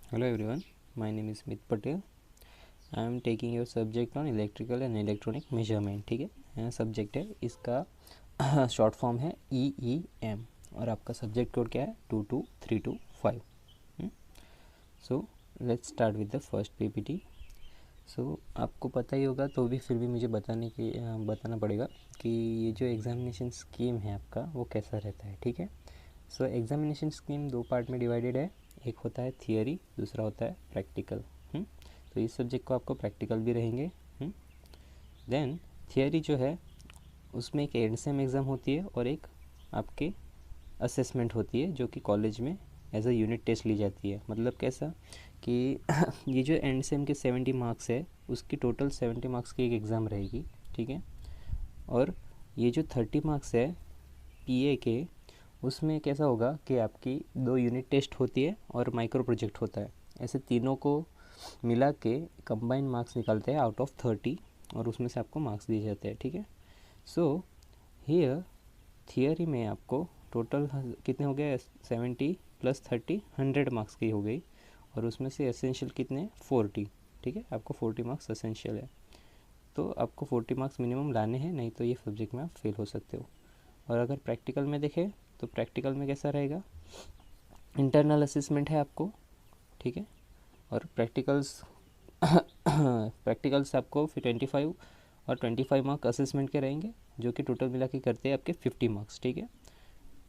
Hello everyone, my name is Smith Patel. I am taking your subject on electrical and electronic measurement. ठीक है, subject है इसका short form है EEM और आपका सब्जेक्ट कोड क्या है 22325. So let's start with the first PPT. सो आपको पता ही होगा तो भी फिर भी मुझे बताना पड़ेगा कि ये जो एग्जामिनेशन स्कीम है आपका वो कैसा रहता है. ठीक है, सो एग्जामिनेशन स्कीम दो पार्ट में डिवाइडेड है. एक होता है थियरी, दूसरा होता है प्रैक्टिकल. तो इस सब्जेक्ट को आपको प्रैक्टिकल भी रहेंगे. देन थियरी जो है उसमें एक एंड सेम एग्ज़ाम होती है और एक आपके असेसमेंट होती है जो कि कॉलेज में एज अ यूनिट टेस्ट ली जाती है. मतलब कैसा कि ये जो एंड सेम के 70 मार्क्स है उसकी टोटल 70 मार्क्स की एक एग्ज़ाम रहेगी. ठीक है, और ये जो 30 मार्क्स है PA के उसमें कैसा होगा कि आपकी 2 यूनिट टेस्ट होती है और माइक्रो प्रोजेक्ट होता है. ऐसे तीनों को मिला के कंबाइंड मार्क्स निकलते हैं आउट ऑफ 30 और उसमें से आपको मार्क्स दिए जाते हैं. ठीक है, सो हियर थियरी में आपको टोटल कितने हो गए 70 + 30 100 मार्क्स की हो गई और उसमें से एसेंशियल कितने 40. ठीक है, आपको 40 मार्क्स एसेंशियल है तो आपको 40 मार्क्स मिनिमम लाने हैं, नहीं तो ये सब्जेक्ट में आप फेल हो सकते हो. और अगर प्रैक्टिकल में देखें तो प्रैक्टिकल में कैसा रहेगा, इंटरनल असेसमेंट है आपको. ठीक है, और प्रैक्टिकल्स आपको फिर 25 और 25 मार्क असेसमेंट के रहेंगे जो कि टोटल मिला के करते हैं आपके 50 मार्क्स. ठीक है,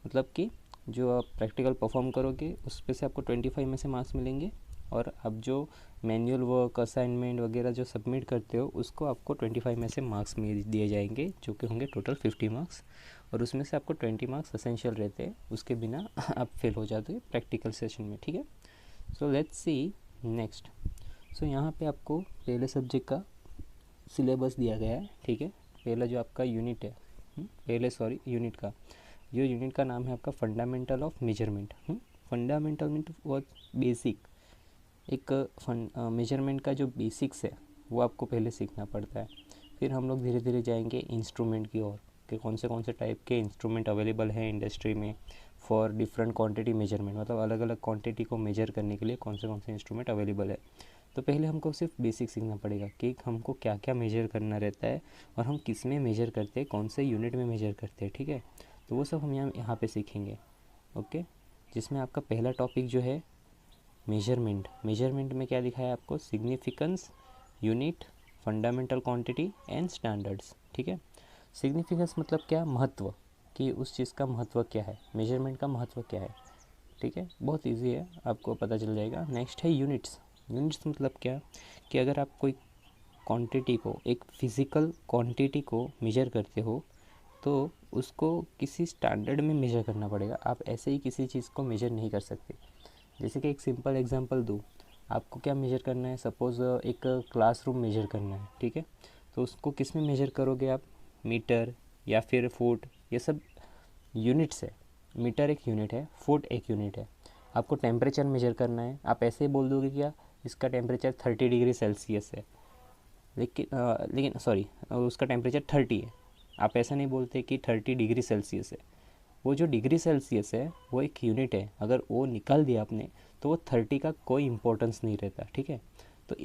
मतलब कि जो आप प्रैक्टिकल परफॉर्म करोगे उस पे से आपको 25 में से मार्क्स मिलेंगे और आप जो मैनुअल वर्क असाइनमेंट वगैरह जो सबमिट करते हो उसको आपको 25 में से मार्क्स में दिए जाएंगे जो कि होंगे टोटल 50 मार्क्स. और उसमें से आपको 20 मार्क्स असेंशियल रहते हैं, उसके बिना आप फेल हो जाते हो प्रैक्टिकल सेशन में. ठीक है, सो लेट्स सी नेक्स्ट. सो यहाँ पे आपको पहले सब्जेक्ट का सिलेबस दिया गया है. ठीक है, पहला जो आपका यूनिट है यूनिट का जो यूनिट का नाम है आपका fundamental of measurement. Fundamental mean बहुत बेसिक. एक मेजरमेंट का जो बेसिक्स है वो आपको पहले सीखना पड़ता है. फिर हम लोग धीरे धीरे जाएंगे इंस्ट्रूमेंट की ओर कि कौन से टाइप के इंस्ट्रूमेंट अवेलेबल हैं इंडस्ट्री में फॉर डिफरेंट क्वांटिटी मेजरमेंट. मतलब अलग अलग क्वांटिटी को मेजर करने के लिए कौन से इंस्ट्रूमेंट अवेलेबल है. तो पहले हमको सिर्फ बेसिक सीखना पड़ेगा कि हमको क्या क्या मेजर करना रहता है और हम किस में मेजर करते हैं, कौन से यूनिट में मेजर करते हैं. ठीक है, तो वो सब हम यहाँ पे सीखेंगे. ओके, जिसमें आपका पहला टॉपिक जो है मेजरमेंट में क्या लिखा है आपको, significance, unit, fundamental quantity and standards. ठीक है, सिग्निफिकेंस मतलब क्या, महत्व, कि उस चीज़ का महत्व क्या है, मेजरमेंट का महत्व क्या है. ठीक है, बहुत इजी है, आपको पता चल जाएगा. नेक्स्ट है यूनिट्स. यूनिट्स मतलब क्या कि अगर आप कोई क्वांटिटी को, एक फिज़िकल क्वांटिटी को मेजर करते हो तो उसको किसी स्टैंडर्ड में मेजर करना पड़ेगा. आप ऐसे ही किसी चीज़ को मेजर नहीं कर सकते. जैसे कि एक सिंपल एग्जांपल दूँ, आपको क्या मेजर करना है, सपोज़ एक क्लासरूम मेजर करना है. ठीक है, तो उसको किस में मेजर करोगे आप, मीटर या फिर फुट, ये सब यूनिट्स है. मीटर एक यूनिट है, फुट एक यूनिट है. आपको टेम्परेचर मेजर करना है, आप ऐसे ही बोल दोगे क्या इसका टेम्परेचर 30 डिग्री सेल्सियस है, लेकिन सॉरी उसका टेम्परेचर 30 है. आप ऐसा नहीं बोलते कि 30 डिग्री सेल्सियस है. वो जो डिग्री सेल्सियस है वो एक यूनिट है, अगर वो निकाल दिया आपने तो वो 30 का कोई इम्पोर्टेंस नहीं रहता. ठीक है, तो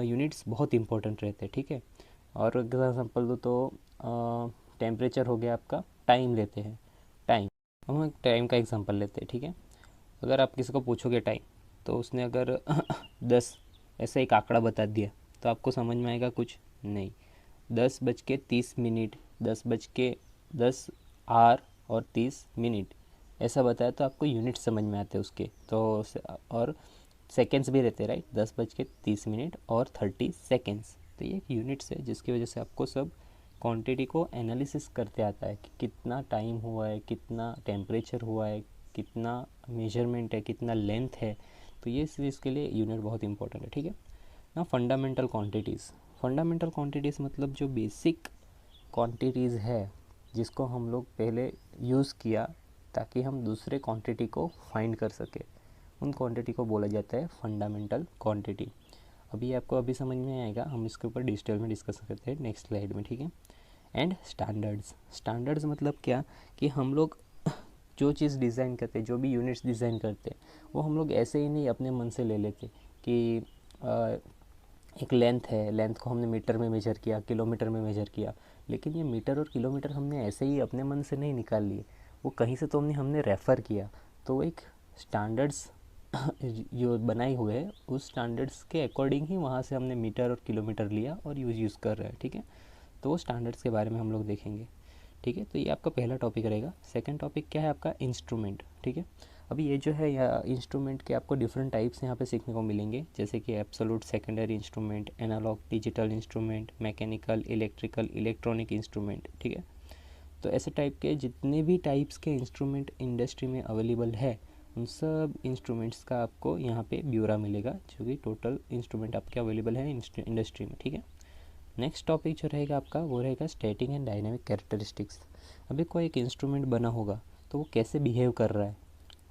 यूनिट्स बहुत इंपॉर्टेंट रहते हैं. ठीक है, और एग्जाम्पल दो तो टेम्परेचर हो गया आपका, टाइम लेते हैं, टाइम, हम एक टाइम का एग्जांपल लेते हैं. ठीक है, अगर आप किसी को पूछोगे टाइम तो उसने अगर 10 ऐसा एक आंकड़ा बता दिया तो आपको समझ में आएगा कुछ नहीं. 10:30, 10:10 और 30 मिनट ऐसा बताया तो आपको यूनिट समझ में आते हैं उसके तो. और सेकेंड्स भी रहते हैं राइट, 10:30 और 30 सेकेंड्स. तो ये एक यूनिट्स है जिसकी वजह से आपको सब क्वांटिटी को एनालिसिस करते आता है कि कितना टाइम हुआ है, कितना टेम्परेचर हुआ है, कितना मेजरमेंट है, कितना लेंथ है. तो ये चीज़ के लिए यूनिट बहुत इंपॉर्टेंट है. ठीक है ना, फंडामेंटल क्वांटिटीज़ मतलब जो बेसिक क्वांटिटीज़ है जिसको हम लोग पहले यूज़ किया ताकि हम दूसरे क्वांटिटी को फाइंड कर सके, उन क्वांटिटी को बोला जाता है फंडामेंटल क्वांटिटी. अभी समझ में आएगा, हम इसके ऊपर डिटेल में डिस्कस करते हैं नेक्स्ट स्लाइड में. ठीक है, एंड स्टैंडर्ड्स मतलब क्या कि हम लोग जो चीज़ डिज़ाइन करते, जो भी यूनिट्स डिज़ाइन करते, वो हम लोग ऐसे ही नहीं अपने मन से ले लेते कि एक लेंथ है, लेंथ को हमने मीटर में मेजर किया, किलोमीटर में मेजर किया, लेकिन ये मीटर और किलोमीटर हमने ऐसे ही अपने मन से नहीं निकाल लिए, वो कहीं से तो हमने रेफ़र किया। तो एक स्टैंडर्ड्स जो बनाए हुए हैं उस स्टैंडर्ड्स के अकॉर्डिंग ही वहाँ से हमने मीटर और किलोमीटर लिया और यूज़ कर रहे हैं, ठीक है। तो वो स्टैंडर्ड्स के बारे में हम लोग देखेंगे, ठीक है। तो ये आपका पहला टॉपिक रहेगा। सेकंड टॉपिक क्या है आपका, इंस्ट्रूमेंट, ठीक है। अभी ये जो है या इंस्ट्रूमेंट के आपको डिफरेंट टाइप्स यहाँ पे सीखने को मिलेंगे, जैसे कि absolute secondary instrument, analogue digital instrument, mechanical, electrical, electronic instrument, ठीक है। तो ऐसे टाइप के जितने भी टाइप्स के इंस्ट्रूमेंट इंडस्ट्री में अवेलेबल है, उन सब इंस्ट्रूमेंट्स का आपको यहाँ पे ब्यौरा मिलेगा, जो कि टोटल इंस्ट्रूमेंट आपके अवेलेबल है इंडस्ट्री में, ठीक है। नेक्स्ट टॉपिक जो रहेगा आपका वो रहेगा स्टैटिक एंड डायनेमिक कैरेक्टरिस्टिक्स। अभी कोई एक इंस्ट्रूमेंट बना होगा तो वो कैसे बिहेव कर रहा है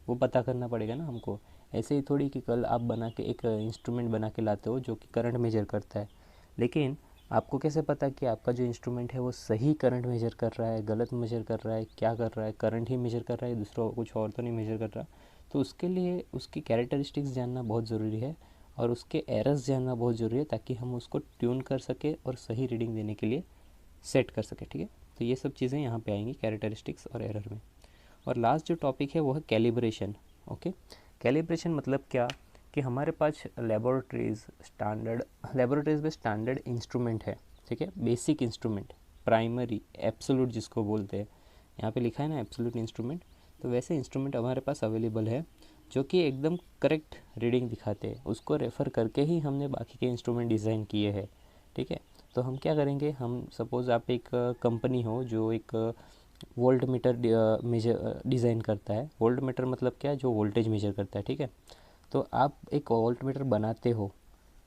वो पता करना पड़ेगा ना हमको। ऐसे ही थोड़ी कि कल आप बना के एक इंस्ट्रूमेंट बना के लाते हो जो कि करंट मेजर करता है, लेकिन आपको कैसे पता कि आपका जो इंस्ट्रूमेंट है वो सही करंट मेजर कर रहा है, गलत मेजर कर रहा है, क्या कर रहा है, करंट ही मेजर कर रहा है, दूसरा कुछ और तो नहीं मेजर कर रहा। तो उसके लिए उसकी कैरेक्टरिस्टिक्स जानना बहुत ज़रूरी है और उसके एरर्स जानना बहुत ज़रूरी है, ताकि हम उसको ट्यून कर सके और सही रीडिंग देने के लिए सेट कर सके, ठीक है। तो ये सब चीज़ें यहाँ पे आएंगी कैरेक्टरिस्टिक्स और एरर में। और लास्ट जो टॉपिक है वो है कैलिब्रेशन, ओके। कैलिब्रेशन मतलब क्या कि हमारे पास लेबोरेटरीज में स्टैंडर्ड इंस्ट्रूमेंट है, ठीक है, बेसिक इंस्ट्रूमेंट, प्राइमरी, एब्सोल्यूट जिसको बोलते हैं, यहाँ पे लिखा है ना एब्सोल्यूट इंस्ट्रूमेंट। तो वैसे इंस्ट्रूमेंट हमारे पास अवेलेबल है जो कि एकदम करेक्ट रीडिंग दिखाते हैं, उसको रेफ़र करके ही हमने बाकी के इंस्ट्रूमेंट डिज़ाइन किए हैं, ठीक है। तो हम क्या करेंगे, हम सपोज़ आप एक कंपनी हो जो एक वोल्ट मीटर मेजर डिज़ाइन करता है। वोल्ट मीटर मतलब क्या, जो वोल्टेज मेजर करता है, ठीक है। तो आप एक वोल्ट मीटर बनाते हो,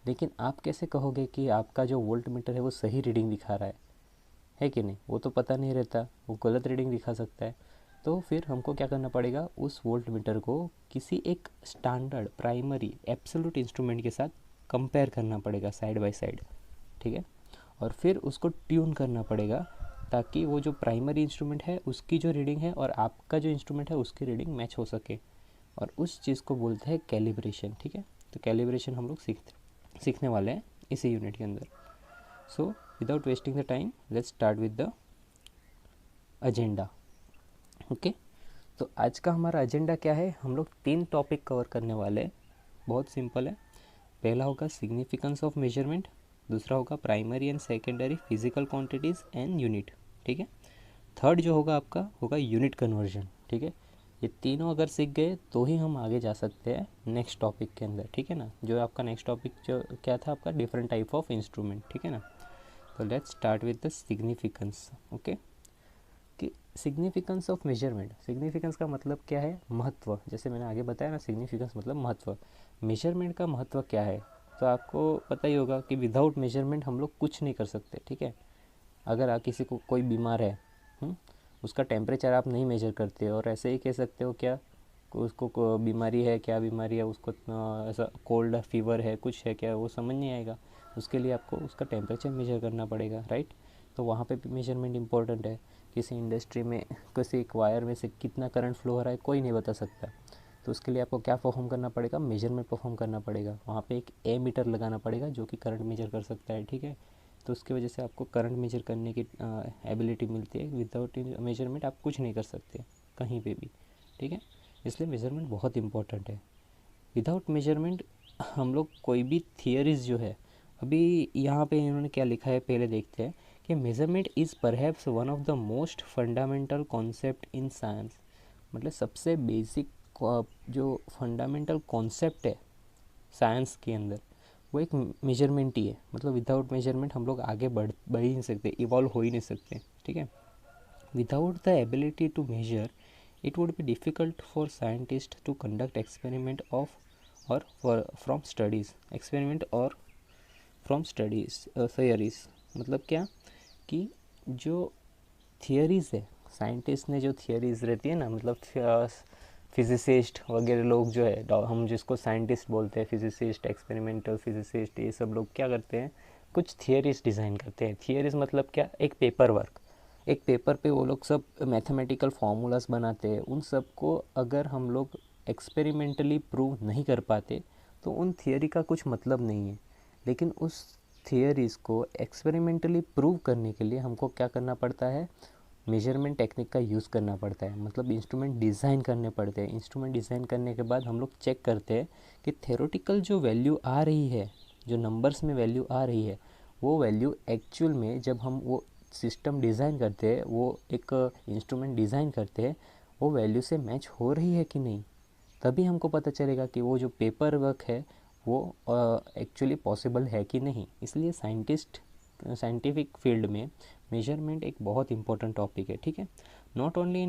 लेकिन आप कैसे कहोगे कि आपका जो वोल्ट मीटर है वो सही रीडिंग दिखा रहा है कि नहीं, वो तो पता नहीं रहता, वो गलत रीडिंग दिखा सकता है। तो फिर हमको क्या करना पड़ेगा, उस वोल्ट मीटर को किसी एक स्टैंडर्ड प्राइमरी एब्सोल्यूट इंस्ट्रूमेंट के साथ कंपेयर करना पड़ेगा साइड बाय साइड, ठीक है। और फिर उसको ट्यून करना पड़ेगा ताकि वो जो प्राइमरी इंस्ट्रूमेंट है उसकी जो रीडिंग है और आपका जो इंस्ट्रूमेंट है उसकी रीडिंग मैच हो सके, और उस चीज़ को बोलते हैं कैलिब्रेशन, ठीक है। तो कैलिब्रेशन हम लोग सीखने वाले हैं इसी यूनिट के अंदर। So without wasting the time let's start with the agenda, okay. तो आज का हमारा एजेंडा क्या है, हम लोग 3 टॉपिक कवर करने वाले हैं, बहुत सिंपल है। पहला होगा सिग्निफिकेंस ऑफ मेजरमेंट, दूसरा होगा primary and secondary physical quantities and unit, ठीक है। थर्ड जो होगा आपका होगा यूनिट कन्वर्जन, ठीक है। ये तीनों अगर सीख गए तो ही हम आगे जा सकते हैं नेक्स्ट टॉपिक के अंदर, ठीक है ना। जो आपका नेक्स्ट टॉपिक जो क्या था आपका, डिफरेंट टाइप ऑफ इंस्ट्रूमेंट, ठीक है ना। तो let's start with the significance, okay. कि सिग्निफिकेंस ऑफ मेजरमेंट, सिग्निफिकेंस का मतलब क्या है, महत्व। जैसे मैंने आगे बताया ना, सिग्निफिकेंस मतलब महत्व। मेजरमेंट का महत्व क्या है, तो आपको पता ही होगा कि विदाउट मेजरमेंट हम लोग कुछ नहीं कर सकते, ठीक है। अगर आप किसी को कोई बीमार है, उसका टेम्परेचर आप नहीं मेजर करते और ऐसे ही कह सकते हो क्या उसको बीमारी है, क्या बीमारी है, उसको ऐसा कोल्ड फीवर है, कुछ है क्या, वो समझ नहीं आएगा। उसके लिए आपको उसका टेम्परेचर मेजर करना पड़ेगा, राइट। तो वहाँ पे भी मेजरमेंट इंपॉर्टेंट है। किसी इंडस्ट्री में किसी एक वायर में से कितना करंट फ्लो हो रहा है कोई नहीं बता सकता, तो उसके लिए आपको क्या परफॉर्म करना पड़ेगा, मेजरमेंट परफॉर्म करना पड़ेगा। वहाँ पे एक ए मीटर लगाना पड़ेगा जो कि करंट मेजर कर सकता है, ठीक है। तो उसकी वजह से आपको करंट मेजर करने की एबिलिटी मिलती है। विदाउट मेजरमेंट आप कुछ नहीं कर सकते कहीं पे भी, ठीक है। इसलिए मेजरमेंट बहुत इंपॉर्टेंट है। विदाउट मेजरमेंट हम लोग कोई भी थियरीज जो है, अभी यहाँ पे इन्होंने क्या लिखा है पहले देखते हैं कि measurement is perhaps one of the most fundamental concept in science. मतलब सबसे बेसिक जो फंडामेंटल कॉन्सेप्ट है साइंस के अंदर वो एक मेजरमेंट ही है। मतलब विदाउट मेजरमेंट हम लोग आगे बढ़ ही नहीं सकते, इवॉल्व हो ही नहीं सकते, ठीक है। Without the ability to measure it would be difficult for scientists to conduct experiment of or from studies experiment or from studies theories। मतलब क्या कि जो थियरीज़ है, साइंटिस्ट ने जो थियरीज़ रहती है ना, मतलब फिजिसिस्ट वगैरह लोग जो है, हम जिसको साइंटिस्ट बोलते हैं, फिजिसिस्ट, एक्सपेरिमेंटल फिजिसिस्ट, ये सब लोग क्या करते हैं, कुछ थियरीज डिज़ाइन करते हैं। थियरीज मतलब क्या, एक पेपर वर्क, एक पेपर पे वो लोग सब मैथमेटिकल फार्मूलाज बनाते हैं, उन सब को अगर हम लोग एक्सपेरिमेंटली प्रूव नहीं कर पाते तो उन थियोरी का कुछ मतलब नहीं है। लेकिन उस थियोरीज़ को एक्सपेरिमेंटली प्रूव करने के लिए हमको क्या करना पड़ता है, मेजरमेंट टेक्निक का यूज़ करना पड़ता है, मतलब इंस्ट्रूमेंट डिज़ाइन करने पड़ते हैं। इंस्ट्रूमेंट डिज़ाइन करने के बाद हम लोग चेक करते हैं कि थ्योरेटिकल जो वैल्यू आ रही है, जो नंबर्स में वैल्यू आ रही है, वो वैल्यू एक्चुअल में जब हम वो सिस्टम डिज़ाइन करते हैं, वो एक इंस्ट्रूमेंट डिज़ाइन करते हैं, वो वैल्यू से मैच हो रही है कि नहीं। तभी हमको पता चलेगा कि वो जो पेपर वर्क है वो एक्चुअली पॉसिबल है कि नहीं। इसलिए साइंटिफिक फील्ड में मेजरमेंट एक बहुत इंपॉर्टेंट टॉपिक है, ठीक है। Not only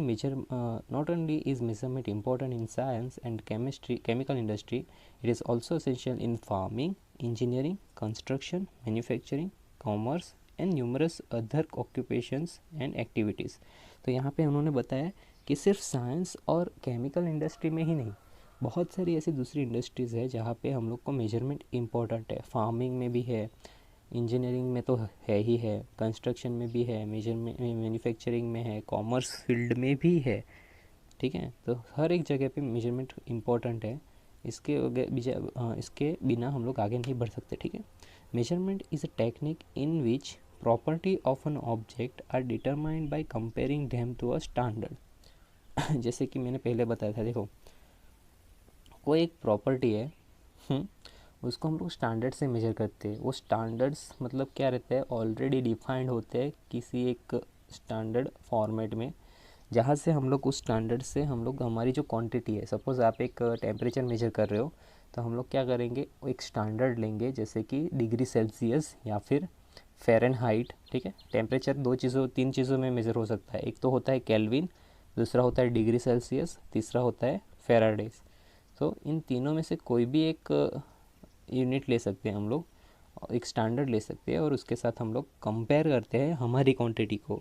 is measurement important in science and chemical industry, it is also essential in farming, engineering, construction, manufacturing, commerce and numerous other occupations and activities. तो यहाँ पे उन्होंने बताया कि सिर्फ साइंस और केमिकल इंडस्ट्री में ही नहीं, बहुत सारी ऐसी दूसरी इंडस्ट्रीज़ है जहाँ पे हम लोग को मेजरमेंट इम्पॉर्टेंट है। फार्मिंग में भी है, इंजीनियरिंग में तो है ही है, कंस्ट्रक्शन में भी है, मेजरमेंट मैन्युफैक्चरिंग में है, कॉमर्स फील्ड में भी है, ठीक है। तो हर एक जगह पे मेजरमेंट इम्पॉर्टेंट है। इसके बिना हम लोग आगे नहीं बढ़ सकते, ठीक है। Measurement is a technique in which property of an object are determined by comparing them to a standard. जैसे कि मैंने पहले बताया था, देखो कोई एक प्रॉपर्टी है, उसको हम लोग स्टैंडर्ड से मेजर करते हैं। वो स्टैंडर्ड्स मतलब क्या रहता है, ऑलरेडी डिफाइंड होते हैं किसी एक स्टैंडर्ड फॉर्मेट में, जहाँ से हम लोग उस स्टैंडर्ड से हम लोग हमारी जो क्वांटिटी है, सपोज़ आप एक टेम्परेचर मेजर कर रहे हो, तो हम लोग क्या करेंगे, एक स्टैंडर्ड लेंगे जैसे कि डिग्री सेल्सियस या फिर फ़ारेनहाइट, ठीक है। टेम्परेचर तीन चीज़ों में मेजर हो सकता है, एक तो होता है केल्विन, दूसरा होता है डिग्री सेल्सियस, तीसरा होता है फ़ारेनहाइट। तो इन तीनों में से कोई भी एक यूनिट ले सकते हैं हम लोग, एक स्टैंडर्ड ले सकते हैं, और उसके साथ हम लोग कंपेयर करते हैं हमारी क्वांटिटी को,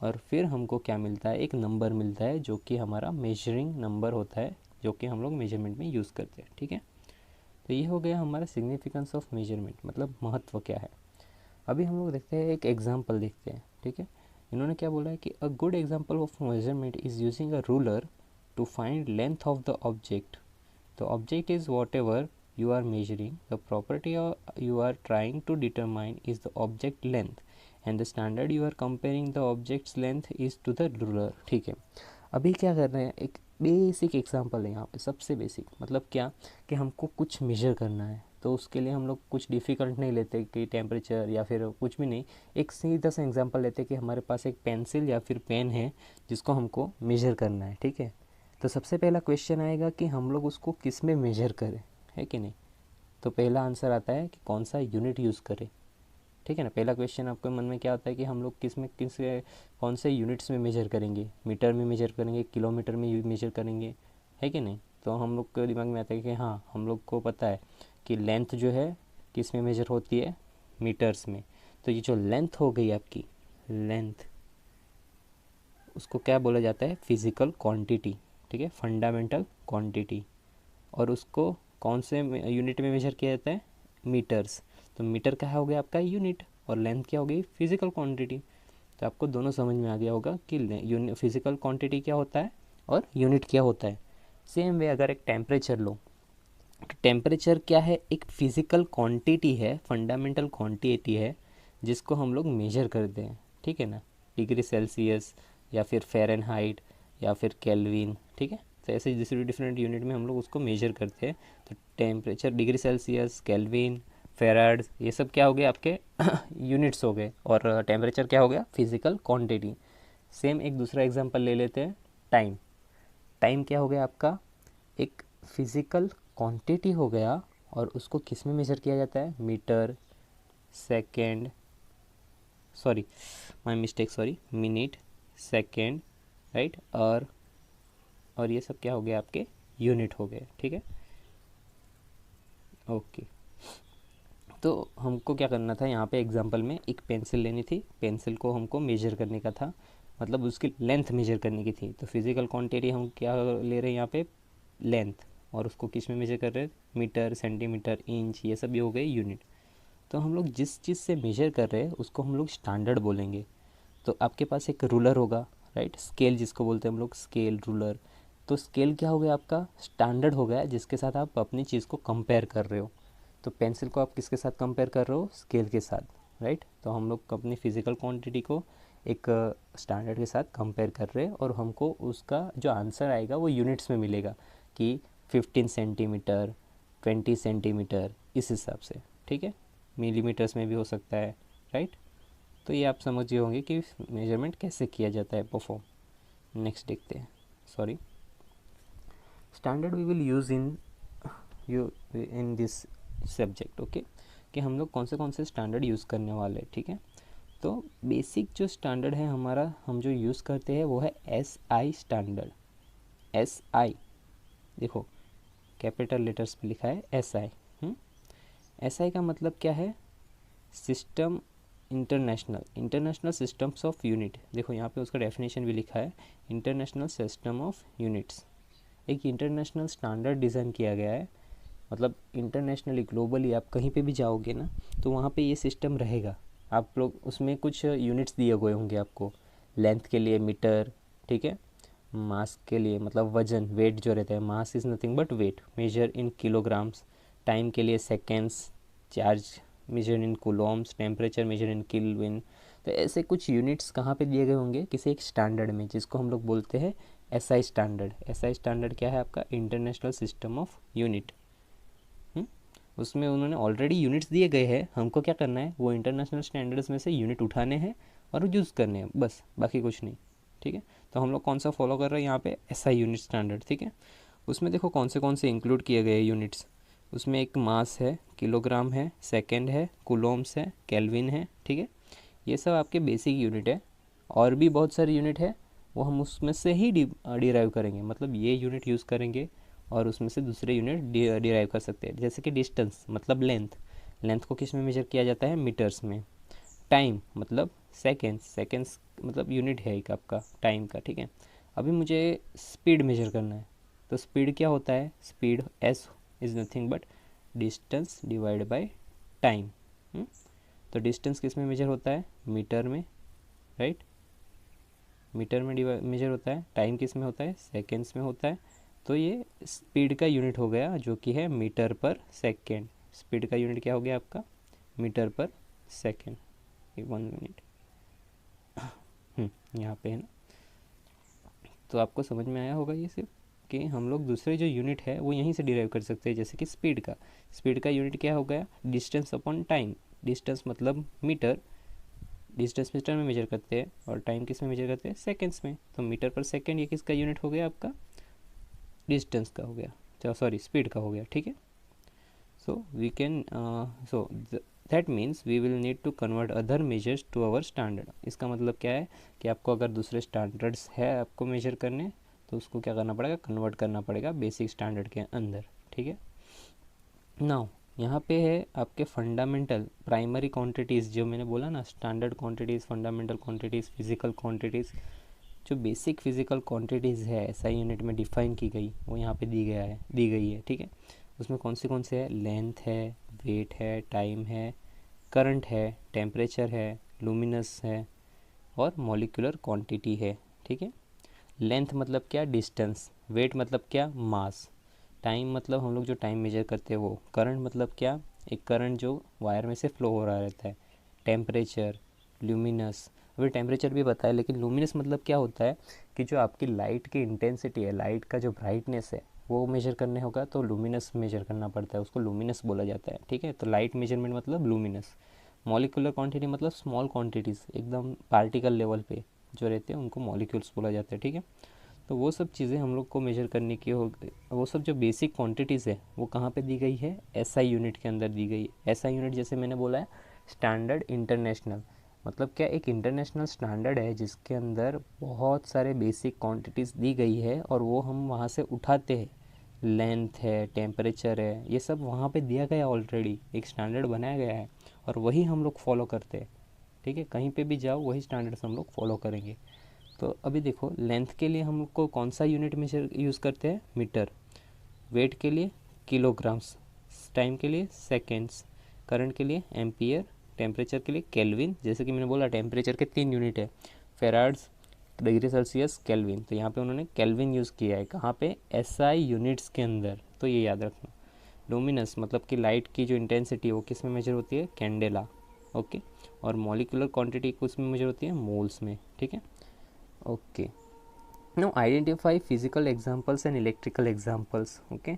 और फिर हमको क्या मिलता है, एक नंबर मिलता है जो कि हमारा मेजरिंग नंबर होता है, जो कि हम लोग मेजरमेंट में यूज़ करते हैं, ठीक है। तो ये हो गया हमारा सिग्निफिकेंस ऑफ मेजरमेंट, मतलब महत्व क्या है। अभी हम लोग देखते हैं, एक एग्जाम्पल देखते हैं, ठीक है। इन्होंने क्या बोला है कि a good example of measurement is using a ruler to find length of the object. The object is whatever you are measuring. The property you are trying to determine is the object length, and the standard you are comparing the object's length is to the ruler, ठीक है। अभी क्या कर रहे हैं, एक basic example है यहाँ पे, सबसे बेसिक मतलब क्या, कि हमको कुछ मेजर करना है, तो उसके लिए हम लोग कुछ डिफ़िकल्ट नहीं लेते कि टेम्परेचर या फिर कुछ भी नहीं। एक सीधा सा एग्जांपल लेते कि हमारे पास एक पेंसिल या फिर पेन है जिसको हमको मेजर करना है, ठीक है। तो सबसे पहला क्वेश्चन आएगा कि हम लोग उसको किस में मेजर करें, है कि नहीं। तो पहला आंसर आता है कि कौन सा यूनिट यूज़ करें, ठीक है ना। पहला क्वेश्चन आपके मन में क्या होता है कि हम लोग कौन से यूनिट्स में मेजर करेंगे, मीटर में मेजर करेंगे, किलोमीटर में मेजर करेंगे, है कि नहीं। तो हम लोग के दिमाग में आता है कि हाँ, हम लोग को पता है कि लेंथ जो है किस में मेजर होती है, मीटर्स में। तो ये जो लेंथ हो गई आपकी, लेंथ, उसको क्या बोला जाता है, फिज़िकल क्वांटिटी, ठीक है, फंडामेंटल क्वांटिटी। और उसको कौन से यूनिट में मेजर किया जाता है, मीटर्स। तो मीटर क्या हो गया आपका यूनिट, और लेंथ क्या हो गई, फिजिकल क्वांटिटी। तो आपको दोनों समझ में आ गया होगा कि फिजिकल क्वांटिटी क्या होता है और यूनिट क्या होता है। सेम वे अगर एक टेम्परेचर लो, तो टेम्परेचर क्या है, एक फिजिकल क्वांटिटी है, फंडामेंटल क्वांटिटी है, जिसको हम लोग मेजर करते हैं, ठीक है ना। डिग्री सेल्सियस या फिर फ़ारेनहाइट या फिर केल्विन, ठीक है। तो ऐसे दूसरी डिफरेंट यूनिट में हम लोग उसको मेजर करते हैं। तो temperature, degree Celsius, kelvin, farads, ये सब क्या हो गए आपके यूनिट्स हो गए, और टेम्परेचर क्या हो गया, फिजिकल क्वांटिटी। सेम एक दूसरा एग्जांपल ले लेते हैं, टाइम। टाइम क्या हो गया आपका, एक फिजिकल क्वांटिटी हो गया, और उसको किस में मेजर किया जाता है, metre, second, sorry my mistake, sorry, minute, second, right. और ये सब क्या हो गया आपके यूनिट हो गए, ठीक है, ओके। तो हमको क्या करना था, यहाँ पे एग्जांपल में एक पेंसिल लेनी थी, पेंसिल को हमको मेजर करने का था, मतलब उसकी लेंथ मेजर करने की थी। तो फिजिकल क्वांटिटी हम क्या ले रहे हैं यहाँ पे, लेंथ, और उसको किस में मेजर कर रहे हैं, मीटर, सेंटीमीटर, इंच, ये सब भी हो गए यूनिट। तो हम लोग जिस चीज़ से मेजर कर रहे हैं उसको हम लोग स्टैंडर्ड बोलेंगे। तो आपके पास एक रूलर होगा, राइट, स्केल जिसको बोलते हैं हम लोग, स्केल, रूलर। तो स्केल क्या हो गया आपका, स्टैंडर्ड हो गया जिसके साथ आप अपनी चीज़ को कंपेयर कर रहे हो। तो पेंसिल को आप किसके साथ कंपेयर कर रहे हो, स्केल के साथ, राइट। तो हम लोग अपनी फिजिकल क्वांटिटी को एक स्टैंडर्ड के साथ कंपेयर कर रहे हैं, और हमको उसका जो आंसर आएगा वो यूनिट्स में मिलेगा कि 15 सेंटीमीटर, 20 सेंटीमीटर, इस हिसाब से, ठीक है। मिलीमीटर्स में भी हो सकता है, राइट। तो ये आप समझ गए होंगे कि मेजरमेंट कैसे किया जाता है, परफॉर्म। नेक्स्ट देखते हैं, sorry, standard we will use in this subject, okay, कि हम लोग कौन से स्टैंडर्ड यूज़ करने वाले हैं, ठीक है। तो बेसिक जो स्टैंडर्ड है हमारा, हम जो यूज़ करते हैं वो है SI स्टैंडर्ड। SI देखो कैपिटल लेटर्स पे लिखा है SI। SI का मतलब क्या है, system international systems of unit. देखो यहाँ पे उसका डेफिनेशन भी लिखा है, इंटरनेशनल सिस्टम ऑफ यूनिट्स। एक इंटरनेशनल स्टैंडर्ड डिज़ाइन किया गया है, मतलब इंटरनेशनली, ग्लोबली आप कहीं पे भी जाओगे ना तो वहाँ पे ये सिस्टम रहेगा। आप लोग उसमें कुछ यूनिट्स दिए हुए होंगे आपको, लेंथ के लिए मीटर, ठीक है, मास के लिए मतलब वजन, वेट जो रहता है, mass is nothing but weight, measure in kilograms, time के लिए seconds, charge measure in coulombs, temperature measure in kelvin. तो ऐसे कुछ यूनिट्स कहाँ पे दिए गए होंगे, किसी एक स्टैंडर्ड में, जिसको हम लोग बोलते हैं SI स्टैंडर्ड। SI स्टैंडर्ड क्या है आपका, इंटरनेशनल सिस्टम ऑफ यूनिट। उसमें उन्होंने ऑलरेडी यूनिट्स दिए गए हैं, हमको क्या करना है, वो इंटरनेशनल स्टैंडर्ड्स में से यूनिट उठाने हैं और यूज़ करने हैं, बस, बाकी कुछ नहीं, ठीक है। तो हम लोग कौन सा फॉलो कर रहे हैं यहाँ पे, SI यूनिट स्टैंडर्ड, ठीक है। उसमें देखो कौन से इंक्लूड किए गए यूनिट्स। उसमें एक मास है, किलोग्राम है, सेकेंड है, कूलोम्स है, केल्विन है, ठीक है। ये सब आपके बेसिक यूनिट है, और भी बहुत सारे यूनिट है, वो हम उसमें से ही डिराइव करेंगे, मतलब ये यूनिट यूज़ करेंगे और उसमें से दूसरे यूनिट डिराइव कर सकते हैं। जैसे कि डिस्टेंस मतलब लेंथ को किस में मेजर किया जाता है, मीटर्स में। टाइम मतलब सेकेंड्स मतलब यूनिट है एक आपका टाइम का, ठीक है। अभी मुझे स्पीड मेजर करना है, तो स्पीड क्या होता है, speed S is nothing but distance divide by time. तो डिस्टेंस किस में मेजर होता है, मीटर में, राइट, मीटर में मेजर होता है। टाइम किस में होता है, सेकेंड्स में होता है। तो ये स्पीड का यूनिट हो गया जो कि है मीटर पर सेकेंड। स्पीड का यूनिट क्या हो गया आपका, मीटर पर सेकेंड। 1 मिनट यहाँ पे है ना। तो आपको समझ में आया होगा ये सिर्फ कि हम लोग दूसरे जो यूनिट है वो यहीं से डिराइव कर सकते हैं। जैसे कि स्पीड का यूनिट क्या हो गया, डिस्टेंस अपॉन टाइम। डिस्टेंस मतलब मीटर, डिस्टेंस मीटर में मेजर करते हैं, और टाइम किस में मेजर करते हैं, सेकेंड्स में। तो मीटर पर सेकेंड ये किसका यूनिट हो गया आपका, डिस्टेंस का हो गया, सॉरी स्पीड का हो गया, ठीक है। So we can that means we will need to convert other measures to our standard. इसका मतलब क्या है कि आपको अगर दूसरे स्टैंडर्ड्स है आपको मेजर करने, तो उसको क्या करना पड़ेगा, कन्वर्ट करना पड़ेगा बेसिक स्टैंडर्ड के अंदर, ठीक है। नाउ यहाँ पे है आपके फंडामेंटल प्राइमरी क्वांटिटीज़, जो मैंने बोला ना, standard quantities, fundamental quantities, physical quantities. जो बेसिक फिजिकल क्वांटिटीज़ है SI यूनिट में डिफाइन की गई, वो यहाँ पे दी गई है, ठीक है। उसमें कौन से है, लेंथ है, वेट है, टाइम है, करंट है, टेम्परेचर है, लुमिनस है, और मॉलिक्यूलर क्वांटिटी है, ठीक है। लेंथ मतलब क्या, डिस्टेंस। वेट मतलब क्या, मास। टाइम मतलब हम लोग जो टाइम मेजर करते हैं वो। करंट मतलब क्या, एक करंट जो वायर में से फ्लो हो रहा रहता है। टेम्परेचर, ल्यूमिनस, अभी टेम्परेचर भी बताया, लेकिन लुमिनस मतलब क्या होता है कि जो आपकी लाइट की इंटेंसिटी है, लाइट का जो ब्राइटनेस है वो मेजर करने होगा तो लुमिनस मेजर करना पड़ता है, उसको लुमिनस बोला जाता है, ठीक है। तो लाइट मेजरमेंट मतलब लुमिनस। मॉलिक्यूलर क्वांटिटी मतलब स्मॉल क्वांटिटीज़, एकदम पार्टिकल लेवल पे जो रहते हैं उनको मॉलिक्यूल्स बोला जाता है, ठीक है। तो वो सब चीज़ें हम लोग को मेजर करने की हो, वो सब जो बेसिक क्वांटिटीज़ है वो कहाँ पे दी गई है, SI यूनिट के अंदर दी गई है। SI यूनिट जैसे मैंने बोला है स्टैंडर्ड इंटरनेशनल, मतलब क्या, एक इंटरनेशनल स्टैंडर्ड है जिसके अंदर बहुत सारे बेसिक क्वांटिटीज़ दी गई है और वो हम वहाँ से उठाते हैं। लेंथ है, टेम्परेचर है, ये सब वहाँ पे दिया गया ऑलरेडी, एक स्टैंडर्ड बनाया गया है और वही हम लोग फॉलो करते हैं, ठीक है। कहीं पे भी जाओ वही स्टैंडर्ड्स हम लोग फॉलो करेंगे। तो अभी देखो लेंथ के लिए हमको कौन सा यूनिट मेजर यूज़ करते हैं, मीटर। वेट के लिए किलोग्राम्स, टाइम के लिए सेकेंड्स, करंट के लिए एम्पियर, टेम्परेचर के लिए केल्विन। जैसे कि मैंने बोला टेम्परेचर के 3 यूनिट है, फेराड्स, डिग्री सेल्सियस, केल्विन। तो यहाँ पे उन्होंने केल्विन यूज़ किया है, कहाँ पे, एसआई यूनिट्स के अंदर, तो ये याद रखना। लुमिनस मतलब कि लाइट की जो इंटेंसिटी है वो किस में मेजर होती है, कैंडेला, ओके। और मॉलिकुलर क्वांटिटी किस में मेजर होती है, मोल्स में, ठीक है, okay. No identify physical examples and electrical examples, okay.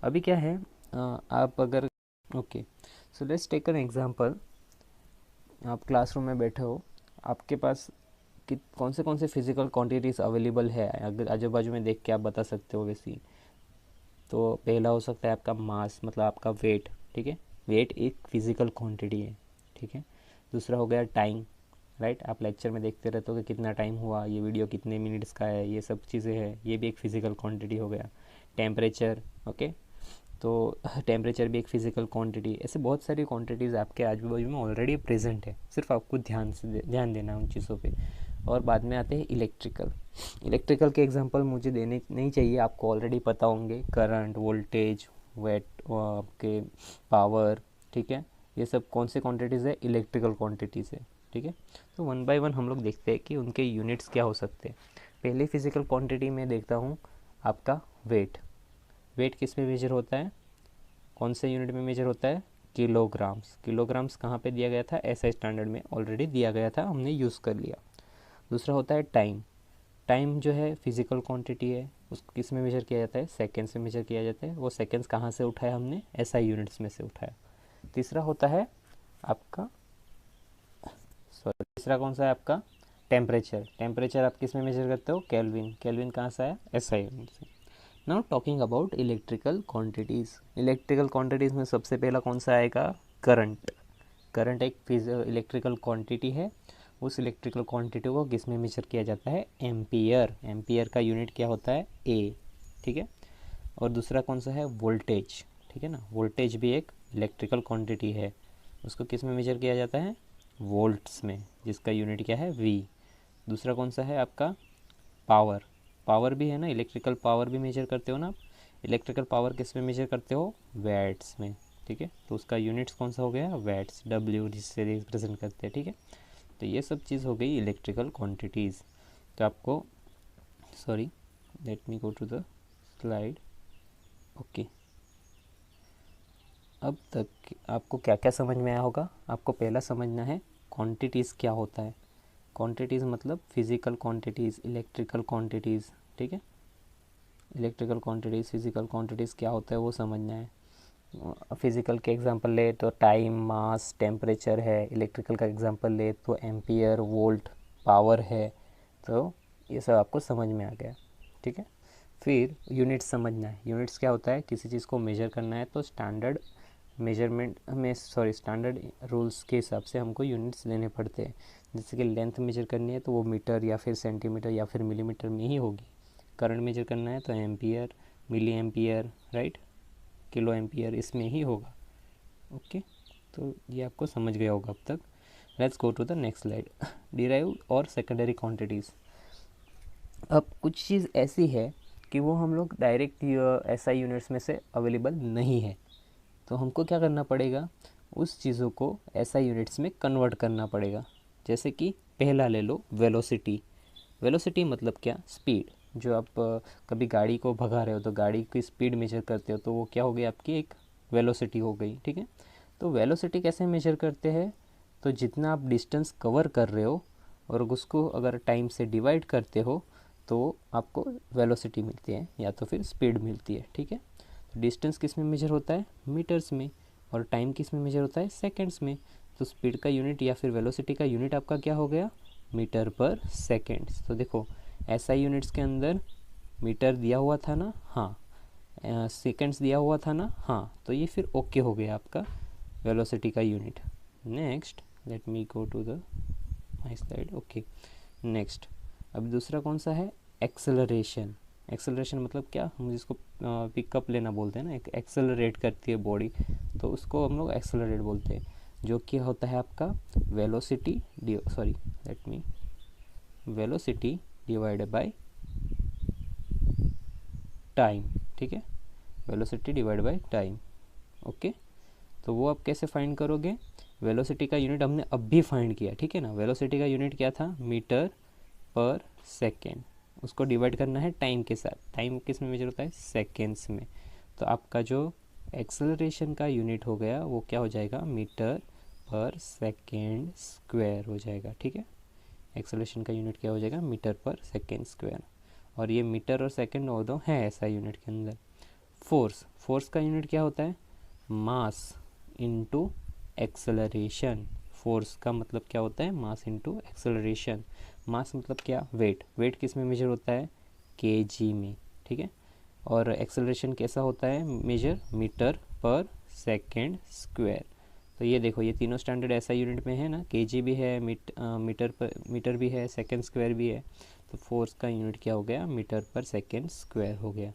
अभी क्या है, आप अगर, okay, so let's take an example. आप क्लासरूम में बैठे हो, आपके पास कि कौन से फिजिकल क्वांटिटीज़ अवेलेबल है, अगर आजू बाजू में देख के आप बता सकते हो वैसी। तो पहला हो सकता है आपका मास, मतलब आपका वेट, ठीक है, वेट एक फिजिकल क्वांटिटी है, ठीक है। दूसरा हो गया टाइम, राइट, आप लेक्चर में देखते रहते हो कि कितना टाइम हुआ, ये वीडियो कितने मिनट्स का है, ये सब चीज़ें हैं, ये भी एक फिजिकल क्वांटिटी हो गया। टेम्परेचर, ओके, तो टेम्परेचर भी एक फिजिकल क्वांटिटी। ऐसे बहुत सारी क्वांटिटीज़ आपके आजू बाजू में ऑलरेडी प्रेजेंट है, सिर्फ आपको ध्यान देना है उन चीज़ों पे। और बाद में आते हैं इलेक्ट्रिकल। इलेक्ट्रिकल के एग्जांपल मुझे देने नहीं चाहिए, आपको ऑलरेडी पता होंगे, करंट, वोल्टेज, वेट, आपके पावर, ठीक है, ये सब कौन से क्वांटिटीज़ है, इलेक्ट्रिकल क्वांटिटीज़ है, ठीक है। तो वन बाय वन हम लोग देखते हैं कि उनके यूनिट्स क्या हो सकते हैं। पहले फिजिकल क्वांटिटी में देखता हूँ आपका वेट। वेट किस में मेजर होता है, कौन से यूनिट में मेजर होता है, किलोग्राम्स। किलोग्राम्स कहाँ पे दिया गया था, एसआई स्टैंडर्ड में ऑलरेडी दिया गया था, हमने यूज़ कर लिया। दूसरा होता है टाइम। टाइम जो है फिजिकल क्वांटिटी है, उसको किस में मेजर किया जाता है, सेकेंड्स में मेजर किया जाता है। वो सेकेंड्स कहाँ से उठाया हमने, एसआई यूनिट्स में से उठाया। तीसरा होता है आपका, सॉरी, तीसरा कौन सा है आपका, टेम्परेचर। टेम्परेचर आप किस में मेजर करते हो, केल्विन। केल्विन कहाँ से आया, एसआई यूनिट से। Now talking about electrical quantities. Electrical quantities में सबसे पहला कौन सा आएगा, करंट। करंट एक इलेक्ट्रिकल क्वांटिटी है। उस इलेक्ट्रिकल क्वांटिटी को किस में मेजर किया जाता है, एम्पियर। एम्पियर का यूनिट क्या होता है, ए, ठीक है। और दूसरा कौन सा है, वोल्टेज, ठीक है ना। वोल्टेज भी एक इलेक्ट्रिकल क्वांटिटी है, उसको किस में मेजर किया जाता है, वोल्ट्स में, जिसका यूनिट क्या है, वी। दूसरा कौन सा है आपका, पावर। पावर भी है ना, इलेक्ट्रिकल पावर भी मेजर करते हो ना आप। इलेक्ट्रिकल पावर किस में मेजर करते हो, वैट्स में, ठीक है। तो उसका यूनिट्स कौन सा हो गया, वैट्स, डब्ल्यू जिससे रिप्रेजेंट करते हैं, ठीक है। तो ये सब चीज़ हो गई इलेक्ट्रिकल क्वांटिटीज़। तो आपको, sorry, let me go to the slide, okay. अब तक आपको क्या क्या समझ में आया होगा। आपको पहला समझना है क्वांटिटीज़ क्या होता है। क्वांटिटीज़ मतलब फिज़िकल क्वांटिटीज़, इलेक्ट्रिकल क्वांटिटीज़, ठीक है। इलेक्ट्रिकल क्वांटिटीज़, फिज़िकल क्वांटिटीज़ क्या होता है वो समझना है। फिज़िकल के एग्जांपल ले तो टाइम, मास, टेम्परेचर है। इलेक्ट्रिकल का एग्जांपल ले तो एम्पियर, वोल्ट, पावर है। तो ये सब आपको समझ में आ गया, ठीक है। फिर यूनिट्स समझना है। यूनिट्स क्या होता है, किसी चीज़ को मेजर करना है तो स्टैंडर्ड मेजरमेंट में, सॉरी, स्टैंडर्ड रूल्स के हिसाब से हमको यूनिट्स लेने पड़ते हैं। जैसे कि लेंथ मेजर करनी है तो वो मीटर या फिर सेंटीमीटर या फिर मिलीमीटर में ही होगी। करंट मेजर करना है तो ampere, milliampere, right, kiloampere, इसमें ही होगा, ओके। तो ये आपको समझ गया होगा अब तक। Let's go to the next slide, derived और सेकेंडरी क्वांटिटीज़। अब कुछ चीज़ ऐसी है कि वो हम लोग डायरेक्ट एसआई यूनिट्स में से अवेलेबल नहीं है, तो हमको क्या करना पड़ेगा, उस चीज़ों को एसआई यूनिट्स में कन्वर्ट करना पड़ेगा। जैसे कि पहला ले लो, वेलोसिटी। वेलोसिटी मतलब क्या, स्पीड। जो आप कभी गाड़ी को भगा रहे हो तो गाड़ी की स्पीड मेजर करते हो, तो वो क्या हो गई आपकी, एक वेलोसिटी हो गई, ठीक है। तो वेलोसिटी कैसे मेजर करते हैं, तो जितना आप डिस्टेंस कवर कर रहे हो और उसको अगर टाइम से डिवाइड करते हो तो आपको वेलोसिटी मिलती है या तो फिर स्पीड मिलती है, ठीक है। तो डिस्टेंस किस में मेजर होता है, मीटर्स में, और टाइम किस में मेजर होता है, सेकेंड्स में। तो स्पीड का यूनिट या फिर वेलोसिटी का यूनिट आपका क्या हो गया, मीटर पर सेकेंड्स। तो देखो एसआई यूनिट्स के अंदर मीटर दिया हुआ था ना, हाँ, सेकेंड्स दिया हुआ था ना, हाँ, तो ये फिर ओके हो गया आपका वेलोसिटी का unit. Next let me go to the my slide, okay. Next अब दूसरा कौन सा है, एक्सेलरेशन। एक्सेलरेशन मतलब क्या, हम जिसको पिकअप लेना बोलते हैं ना, एक एक्सेलरेट करती है बॉडी, तो उसको हम लोग एक्सेलरेट बोलते हैं। जो कि होता है आपका velocity, sorry let me, velocity divided by time, ठीक है, velocity divide by time, okay. तो वो आप कैसे फाइंड करोगे, वेलोसिटी का यूनिट हमने अब भी फाइंड किया, ठीक है ना। वेलोसिटी का यूनिट क्या था, मीटर पर सेकेंड, उसको डिवाइड करना है टाइम के साथ। टाइम किस में मेजर होता है? सेकेंड्स में। तो आपका जो एक्सेलरेशन का यूनिट हो गया वो क्या हो जाएगा? मीटर पर सेकेंड स्क्वायर हो जाएगा। ठीक है, एक्सेलरेशन का यूनिट क्या हो जाएगा? मीटर पर सेकेंड स्क्वायर। और ये मीटर और सेकेंड दोनों है ऐसा यूनिट के अंदर। फोर्स, फोर्स का यूनिट क्या होता है? Mass into acceleration. फोर्स का मतलब क्या होता है? Mass into acceleration. मास मतलब क्या? वेट। वेट किस में मेजर होता है? केजी में। ठीक है, और एक्सेलरेशन कैसा होता है मेजर? मीटर पर सेकेंड स्क्वायर। तो ये देखो, ये तीनों स्टैंडर्ड ऐसा यूनिट में है ना, केजी भी है, मीटर भी है, सेकेंड स्क्वायर भी है। तो फोर्स का यूनिट क्या हो गया? मीटर पर सेकेंड स्क्वायर हो गया।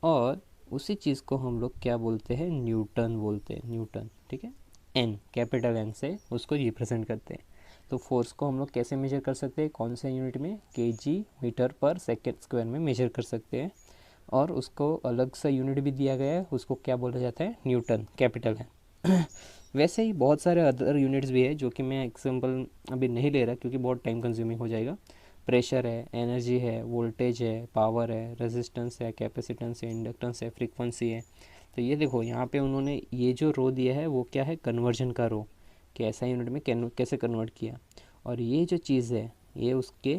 और उसी चीज़ को हम लोग क्या बोलते हैं? न्यूटन बोलते हैं, न्यूटन। ठीक है, एन, कैपिटल एन से उसको रिप्रेजेंट करते हैं। तो फोर्स को हम लोग कैसे मेजर कर सकते हैं? कौन से यूनिट में? केजी मीटर पर सेकेंड स्क्वायर में मेजर कर सकते हैं। और उसको अलग सा यूनिट भी दिया गया है, उसको क्या बोला जाता है? न्यूटन, कैपिटल है। वैसे ही बहुत सारे अदर यूनिट्स भी है जो कि मैं एग्जांपल अभी नहीं ले रहा क्योंकि बहुत टाइम कंज्यूमिंग हो जाएगा। प्रेशर है, एनर्जी है, वोल्टेज है, पावर है, रेजिस्टेंस है, कैपेसिटेंस है, इंडक्टेंस है, फ्रीक्वेंसी है। तो ये देखो यहाँ पे उन्होंने ये जो रो दिया है वो क्या है? कन्वर्जन का रो, कि ऐसा यूनिट में कैसे कन्वर्ट किया। और ये जो चीज़ है ये उसके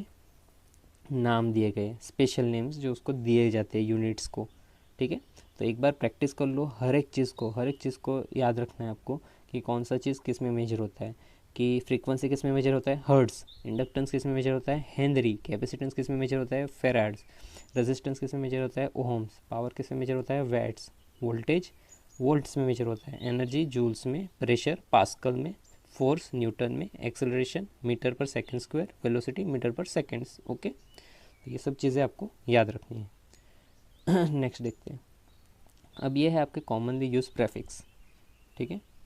नाम दिए गए, स्पेशल नेम्स जो उसको दिए जाते हैं यूनिट्स को। ठीक है, तो एक बार प्रैक्टिस कर लो, हर एक चीज़ को याद रखना है आपको कि कौन सा चीज़ किस में मेजर होता है। कि फ्रीक्वेंसी किस में मेजर होता है? हर्ट्स। इंडक्टेंस किस में मेजर होता है? हेनरी। कैपेसिटेंस किस में मेजर होता है? फेराड्स। रेजिस्टेंस किस में मेजर होता है? ओहम्स। पावर किस में मेजर होता है? वैट्स। वोल्टेज वोल्ट्स में मेजर होता है। एनर्जी जूल्स में। प्रेशर पास्कल में। फोर्स न्यूटन में। एक्सेलरेशन मीटर पर सेकेंड स्क्वायर। वेलोसिटी मीटर पर सेकेंड्स। ओके, ये सब चीज़ें आपको याद रखनी है। नेक्स्ट देखते हैं। अब ये है आपके कॉमनली यूज प्रेफिक्स। ठीक है,